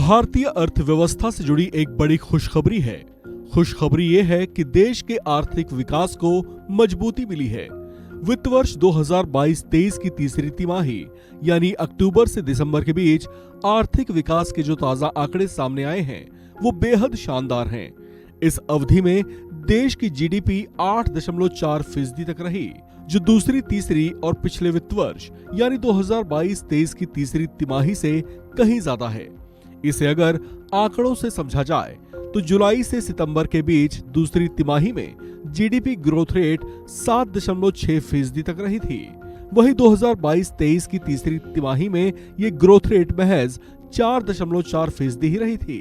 भारतीय अर्थव्यवस्था से जुड़ी एक बड़ी खुशखबरी है। खुशखबरी ये है कि देश के आर्थिक विकास को मजबूती मिली है। वित्त वर्ष 2022-23 की तीसरी तिमाही यानी अक्टूबर से दिसंबर के बीच आर्थिक विकास के जो ताजा आंकड़े सामने आए हैं वो बेहद शानदार हैं। इस अवधि में देश की जीडीपी 8.4% तक रही, जो दूसरी, तीसरी और पिछले वित्त वर्ष यानी 2022-23 की तीसरी तिमाही से कहीं ज्यादा है। इसे अगर आंकड़ों से समझा जाए तो जुलाई से सितंबर के बीच दूसरी तिमाही में जीडीपी ग्रोथ रेट 7.6% तक रही थी। वहीं 2022-23 की तीसरी तिमाही में ये ग्रोथ रेट महज 4.4% ही रही थी।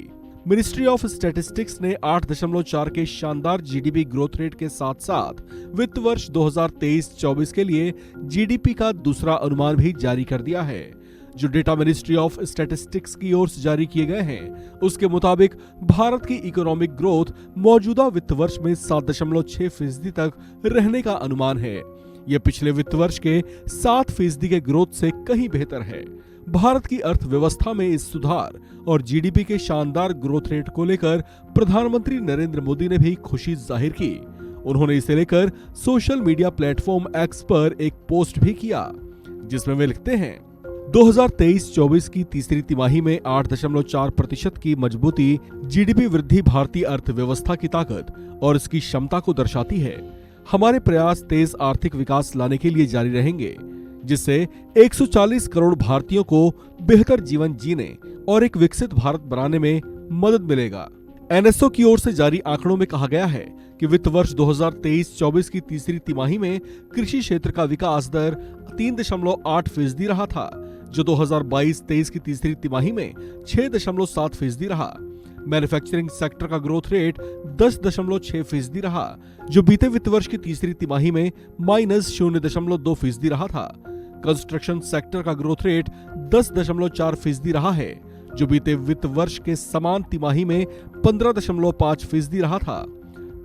मिनिस्ट्री ऑफ स्टैटिस्टिक्स ने 8.4 के शानदार जीडीपी ग्रोथ रेट के साथ साथ वित्त वर्ष 2023-24 के लिए जीडीपी का दूसरा अनुमान भी जारी कर दिया है। जो डेटा मिनिस्ट्री ऑफ स्टैटिस्टिक्स की ओर से जारी किए गए हैं, उसके मुताबिक भारत की इकोनॉमिक ग्रोथ मौजूदा वित्त वर्ष में 7.6% तक रहने का अनुमान है। यह पिछले वित्त वर्ष के 7% के ग्रोथ से कहीं बेहतर है। भारत की अर्थव्यवस्था में इस सुधार और जीडीपी के शानदार ग्रोथ रेट को लेकर प्रधानमंत्री नरेंद्र मोदी ने भी खुशी जाहिर की। उन्होंने इसे लेकर सोशल मीडिया प्लेटफॉर्म एक्स पर एक पोस्ट भी किया, जिसमें वे लिखते हैं, 2023-24 की तीसरी तिमाही में 8.4% की मजबूती जीडीपी वृद्धि भारतीय अर्थव्यवस्था की ताकत और इसकी क्षमता को दर्शाती है। हमारे प्रयास तेज आर्थिक विकास लाने के लिए जारी रहेंगे, जिससे 140 करोड़ भारतीयों को बेहतर जीवन जीने और एक विकसित भारत बनाने में मदद मिलेगा। एनएसओ की ओर से जारी आंकड़ों में कहा गया है कि वित्त वर्ष 2023-24 की तीसरी तिमाही में कृषि क्षेत्र का विकास दर 3.8% रहा था, जो 2022-23 की तीसरी तिमाही में 6.7% रहा। मैन्युफैक्चरिंग सेक्टर का ग्रोथ रेट 10.6% रहा, जो बीते वित्त वर्ष की तीसरी तिमाही में -0.2% रहा था। कंस्ट्रक्शन सेक्टर का ग्रोथ रेट 10.4% रहा है, जो बीते वित्त वर्ष के समान तिमाही में 15.5% रहा था।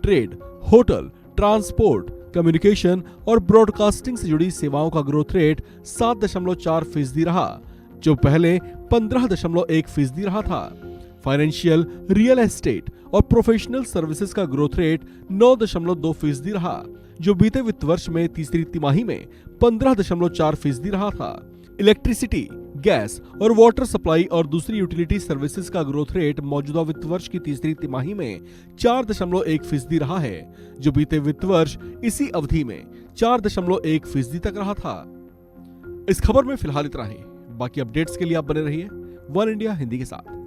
ट्रेड, होटल, ट्रांसपोर्ट, कम्युनिकेशन और ब्रॉडकास्टिंग से जुड़ी सेवाओं का ग्रोथ रेट 7.4% रहा, जो पहले 15.1% रहा था। फाइनेंशियल, रियल एस्टेट और प्रोफेशनल सर्विसेज का ग्रोथ रेट 9.2% रहा, जो बीते वित्त वर्ष में तीसरी तिमाही में 15.4% रहा था। इलेक्ट्रिसिटी, गैस और वाटर सप्लाई और दूसरी यूटिलिटी सर्विसेज का ग्रोथ रेट मौजूदा वित्त वर्ष की तीसरी तिमाही में 4.1% रहा है, जो बीते वित्त वर्ष इसी अवधि में 4.1% तक रहा था। इस खबर में फिलहाल इतना ही। बाकी अपडेट्स के लिए आप बने रहिए वन इंडिया हिंदी के साथ।